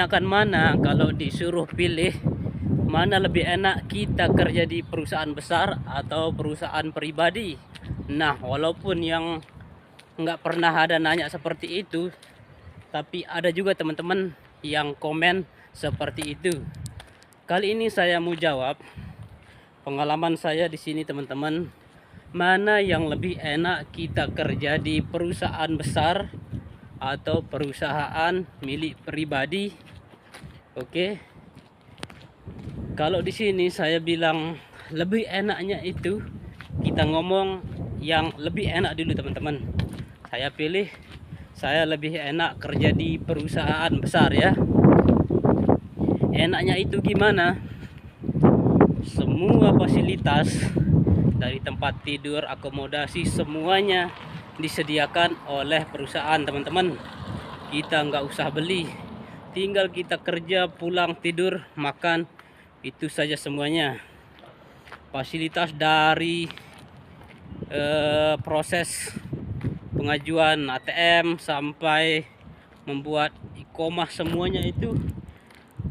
enakan mana kalau disuruh pilih mana lebih enak kita kerja di perusahaan besar atau perusahaan pribadi? Nah, walaupun yang nggak pernah ada nanya seperti itu, tapi ada juga teman-teman yang komen seperti itu. Kali ini saya mau jawab pengalaman saya di sini teman-teman. Mana yang lebih enak kita kerja di perusahaan besar atau perusahaan milik pribadi? Oke. Kalau di sini saya bilang lebih enaknya itu kita ngomong yang lebih enak dulu teman-teman. Saya pilih saya lebih enak kerja di perusahaan besar ya. Enaknya itu gimana? Semua fasilitas dari tempat tidur, akomodasi semuanya disediakan oleh perusahaan teman-teman. Kita nggak usah beli, tinggal kita kerja, pulang, tidur, makan, itu saja semuanya. Fasilitas dari proses pengajuan ATM sampai membuat iqomah semuanya itu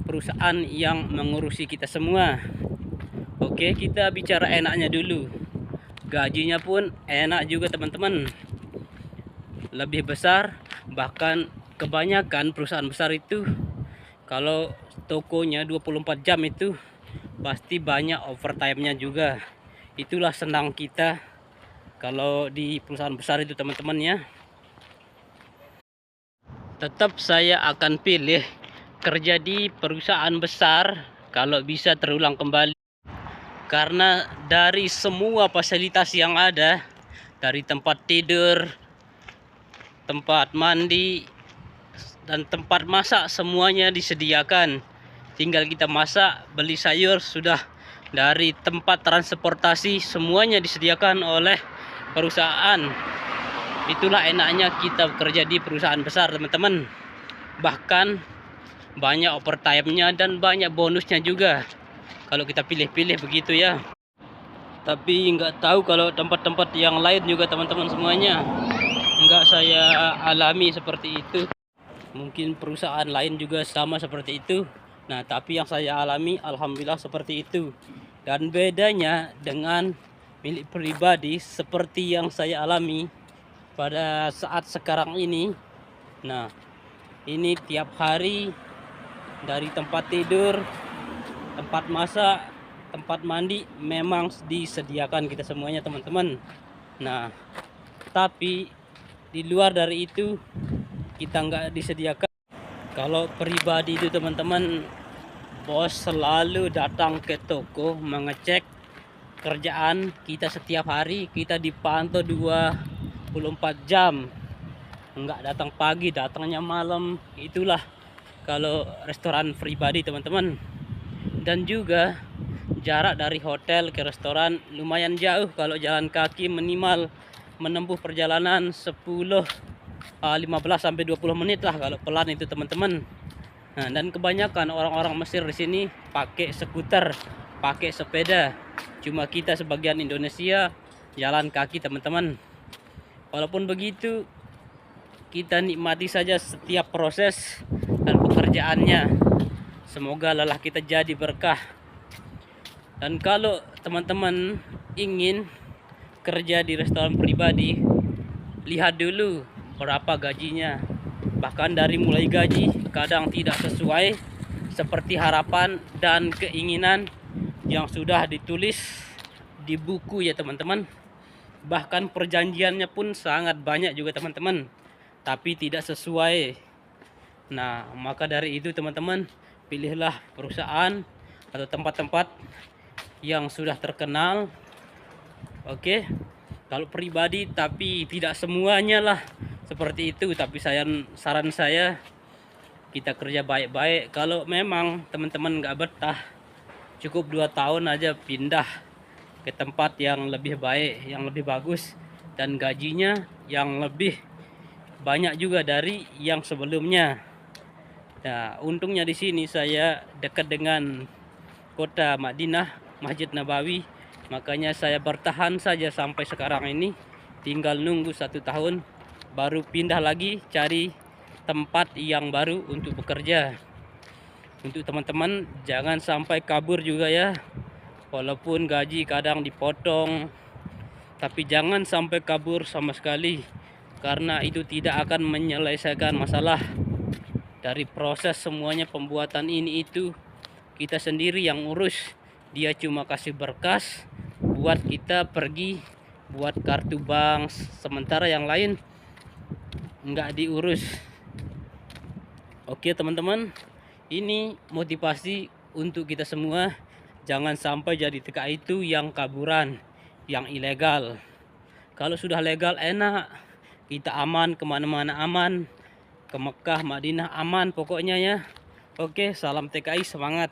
perusahaan yang mengurusi kita semua. Oke, kita bicara enaknya dulu. Gajinya pun enak juga teman-teman, lebih besar. Bahkan kebanyakan perusahaan besar itu kalau tokonya 24 jam itu pasti banyak overtime-nya juga. Itulah senang kita kalau di perusahaan besar itu teman-teman ya. Tetap saya akan pilih kerja di perusahaan besar kalau bisa terulang kembali. Karena dari semua fasilitas yang ada, dari tempat tidur, tempat mandi, dan tempat masak semuanya disediakan. Tinggal kita masak, beli sayur sudah. Dari tempat transportasi semuanya disediakan oleh perusahaan. Itulah enaknya kita bekerja di perusahaan besar teman-teman. Bahkan banyak overtime-nya dan banyak bonusnya juga kalau kita pilih-pilih begitu ya. Tapi nggak tahu kalau tempat-tempat yang lain juga teman-teman semuanya. Nggak saya alami seperti itu. Mungkin perusahaan lain juga sama seperti itu. Nah, tapi yang saya alami alhamdulillah seperti itu. Dan bedanya dengan milik pribadi seperti yang saya alami pada saat sekarang ini. Nah, ini tiap hari dari tempat tidur, tempat masak, tempat mandi memang disediakan kita semuanya teman-teman. Nah, tapi di luar dari itu kita nggak disediakan. Kalau pribadi itu teman-teman, bos selalu datang ke toko mengecek kerjaan kita setiap hari. Kita dipantau 24 jam, nggak datang pagi, datangnya malam. Itulah kalau restoran pribadi teman-teman. Dan juga jarak dari hotel ke restoran lumayan jauh. Kalau jalan kaki minimal menempuh perjalanan 15 sampai 20 menit lah kalau pelan itu teman-teman. Nah, dan kebanyakan orang-orang Mesir di sini pakai skuter, pakai sepeda. Cuma kita sebagian Indonesia jalan kaki teman-teman. Walaupun begitu, kita nikmati saja setiap proses dan pekerjaannya. Semoga lelah kita jadi berkah. Dan kalau teman-teman ingin kerja di restoran pribadi, lihat dulu berapa gajinya. Bahkan dari mulai gaji kadang tidak sesuai seperti harapan dan keinginan yang sudah ditulis di buku ya teman-teman. Bahkan perjanjiannya pun sangat banyak juga teman-teman, tapi tidak sesuai. Nah, maka dari itu teman-teman, pilihlah perusahaan atau tempat-tempat yang sudah terkenal. Oke, kalau pribadi, tapi tidak semuanya lah seperti itu. Tapi saran saya kita kerja baik-baik. Kalau memang teman-teman nggak betah, cukup 2 tahun aja pindah ke tempat yang lebih baik, yang lebih bagus, dan gajinya yang lebih banyak juga dari yang sebelumnya. Nah, untungnya di sini saya dekat dengan kota Madinah, Masjid Nabawi. Makanya saya bertahan saja sampai sekarang ini. Tinggal nunggu 1 tahun baru pindah lagi cari tempat yang baru untuk bekerja. Untuk teman-teman jangan sampai kabur juga ya. Walaupun gaji kadang dipotong, tapi jangan sampai kabur sama sekali, karena itu tidak akan menyelesaikan masalah. Dari proses semuanya pembuatan ini itu kita sendiri yang urus. Dia cuma kasih berkas buat kita pergi buat kartu bank, sementara yang lain nggak diurus. Oke teman-teman, ini motivasi untuk kita semua. Jangan sampai jadi TKI itu yang kaburan, yang ilegal. Kalau sudah legal enak, kita aman, kemana-mana aman, ke Mekah, Madinah aman pokoknya ya. Oke, salam TKI, semangat.